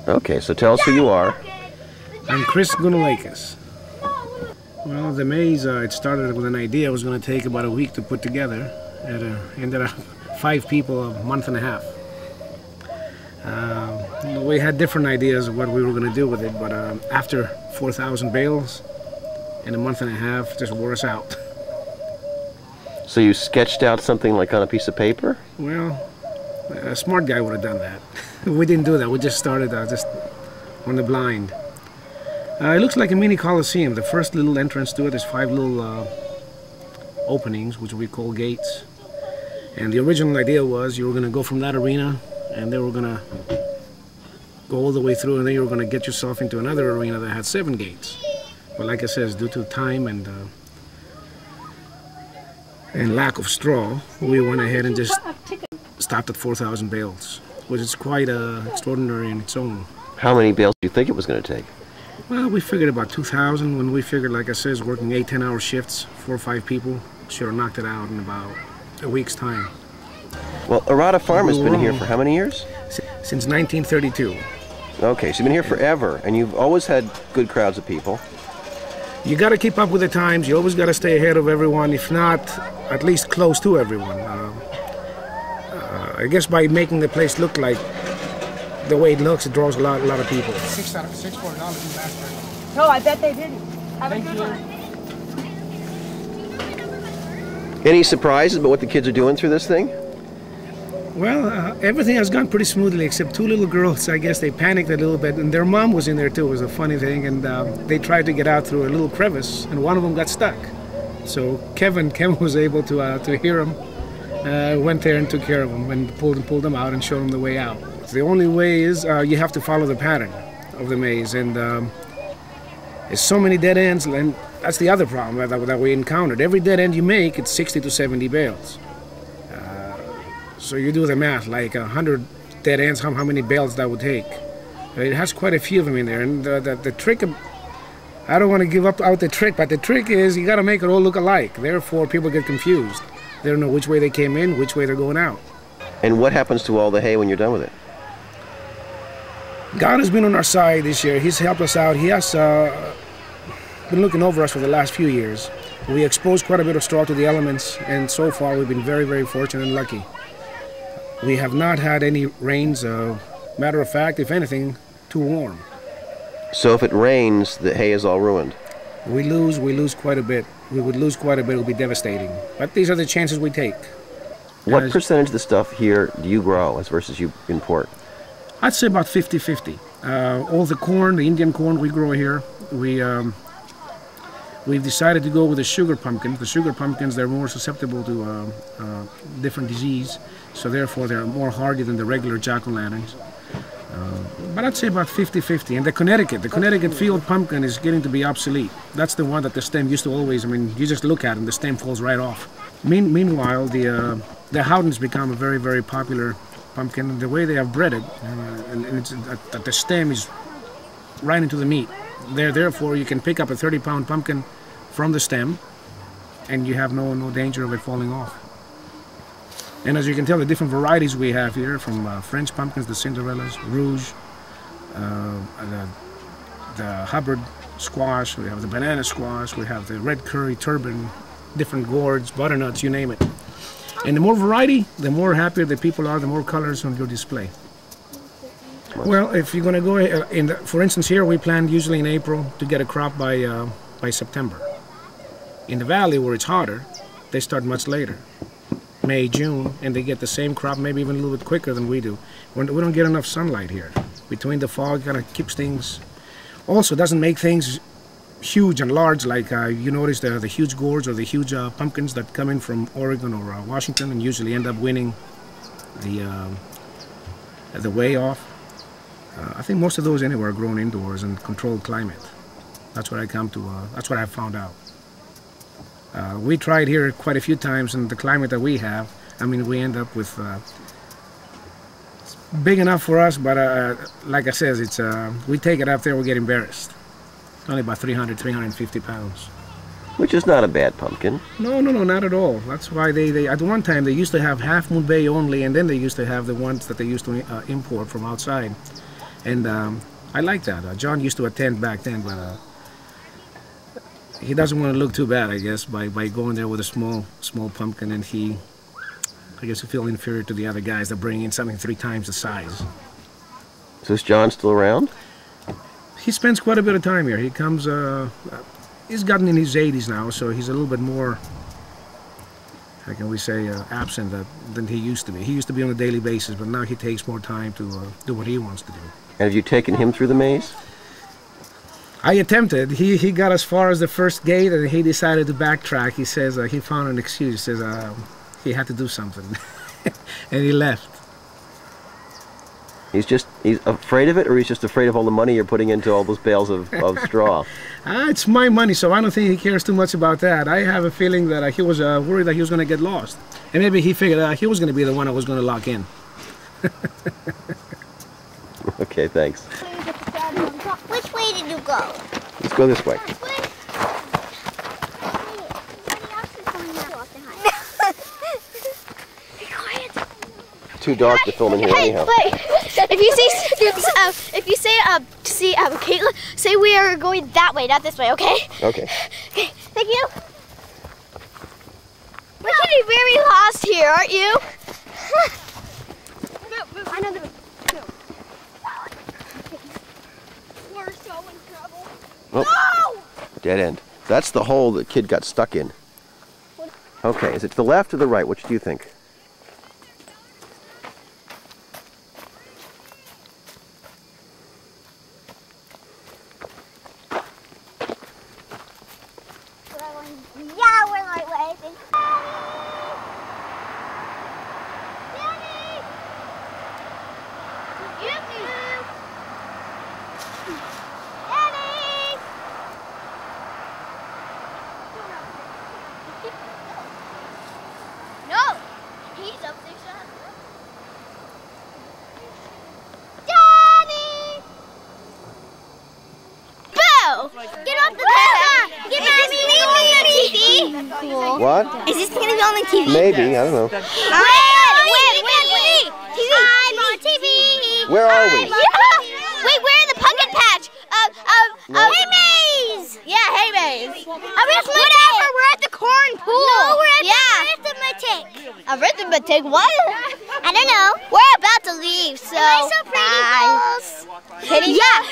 Okay, so tell us who you are. I'm Chris Gunalakis. Well, the maze, it started with an idea it was going to take about a week to put together. It ended up 5 people, a month and a half. We had different ideas of what we were going to do with it, but after 4,000 bales in a month and a half, just wore us out. So you sketched out something like on a piece of paper? Well, a smart guy would have done that. We didn't do that. We just started just on the blind. It looks like a mini coliseum. The first little entrance to it is 5 little openings, which we call gates. And the original idea was you were going to go from that arena, and they were going to go all the way through, and then you were going to get yourself into another arena that had 7 gates. But like I said, due to time and lack of straw, we went ahead and just stopped at 4,000 bales, which is quite extraordinary in its own. How many bales do you think it was going to take? Well, we figured about 2,000. When we figured, like I said, working 8-10-hour shifts, 4 or 5 people, should have knocked it out in about a week's time. Well, Arata Farm has been here for how many years? Since 1932. Okay, so you've been here forever, and you've always had good crowds of people. You got to keep up with the times. You always got to stay ahead of everyone, if not at least close to everyone. I guess by making the place look like the way it looks, it draws a lot of people. $6 out of $6 for $1 in basket. No, I bet they didn't. Have a good one. Any surprises about what the kids are doing through this thing? Well, everything has gone pretty smoothly, except 2 little girls. I guess they panicked a little bit, and their mom was in there too. It was a funny thing, and they tried to get out through a little crevice, and one of them got stuck. So Kevin was able to hear him, went there and took care of him, and pulled them out and showed them the way out. The only way is you have to follow the pattern of the maze, and there's so many dead ends, and that's the other problem that we encountered. Every dead end you make, it's 60 to 70 bales. So you do the math, like 100 dead ends, how many bales that would take. It has quite a few of them in there, and the trick, I don't want to give out the trick, but the trick is you got to make it all look alike. Therefore, people get confused. They don't know which way they came in, which way they're going out. And what happens to all the hay when you're done with it? God has been on our side this year. He's helped us out. He has been looking over us for the last few years. We exposed quite a bit of straw to the elements, and so far we've been very, very fortunate and lucky. We have not had any rains. Matter of fact, if anything, too warm. So if it rains, the hay is all ruined? We lose quite a bit. We would lose quite a bit. It would be devastating. But these are the chances we take. What percentage of the stuff here do you grow as versus you import? I'd say about 50-50. All the corn, the Indian corn we grow here, we've decided to go with the sugar pumpkins. The sugar pumpkins, they're more susceptible to different disease, so therefore they're more hardy than the regular jack-o'-lanterns. But I'd say about 50-50. And the Connecticut field pumpkin is getting to be obsolete. That's the one that the stem used to always, I mean, you just look at it and the stem falls right off. Meanwhile, the Howden's become a very, very popular pumpkin. The way they have bred it, and it's that the stem is right into the meat. Therefore, you can pick up a 30-pound pumpkin from the stem, and you have no danger of it falling off. And as you can tell, the different varieties we have here, from French pumpkins, the Cinderellas, Rouge, the Hubbard squash, we have the banana squash, we have the red curry turban, different gourds, butternuts, you name it. And the more variety, the more happier the people are, the more colors on your display. Well, if you're going to go, for instance, here we plan usually in April to get a crop by September. In the valley where it's hotter, they start much later, May, June, and they get the same crop, maybe even a little bit quicker than we do. We don't get enough sunlight here. Between the fog, kind of keeps things. Also, doesn't make things huge and large, like you notice the huge gourds or the huge pumpkins that come in from Oregon or Washington and usually end up winning the way off. I think most of those anywhere are grown indoors in controlled climate. That's what that's what I found out. We tried here quite a few times, and the climate that we have, I mean, we end up with it's big enough for us, but like I said, it's we take it up there, we get embarrassed. Only about 350 pounds. Which is not a bad pumpkin. No, not at all. That's why they at one time they used to have Half Moon Bay only, and then they used to have the ones that they used to import from outside. And I like that. John used to attend back then, but he doesn't want to look too bad, I guess, by going there with a small pumpkin, and I guess he feels inferior to the other guys that bring in something 3 times the size. So is John still around? He spends quite a bit of time here. He comes, he's gotten in his 80s now, so he's a little bit more, how can we say, absent than he used to be. He used to be on a daily basis, but now he takes more time to do what he wants to do. And have you taken him through the maze? I attempted. He got as far as the first gate, and he decided to backtrack. He says he found an excuse. He says he had to do something, and he left. He's afraid of it, or he's just afraid of all the money you're putting into all those bales of straw? It's my money, so I don't think he cares too much about that. I have a feeling that he was worried that he was going to get lost, and maybe he figured he was going to be the one that was going to lock in. Okay, thanks. Which way did you go? Let's go this way. This way? Be quiet. Too dark to film in here anyhow. Wait. If you say Caitlin, say we are going that way, not this way, okay? Okay. Okay, thank you. We're getting very lost here, aren't you? I know the. We're so in trouble. Oh, no! Dead end. That's the hole the kid got stuck in. Okay, is it to the left or the right? Which do you think? Yeah, we're right way, I think. No, he's up there, son. Daddy! Boo! Get off the bed! Get off the TV! Cool. What? Is this gonna be on the TV? Maybe, I don't know. Wait! TV! I'm on TV! Where are we? Wait, we're in the pumpkin patch! Hay maze! Yeah, hay maze. Whatever, we're at the corn pool. No, we're at the arithmetic. Arithmetic? What? I don't know. We're about to leave, so. Am I so pretty, girls? Kitty? Yeah,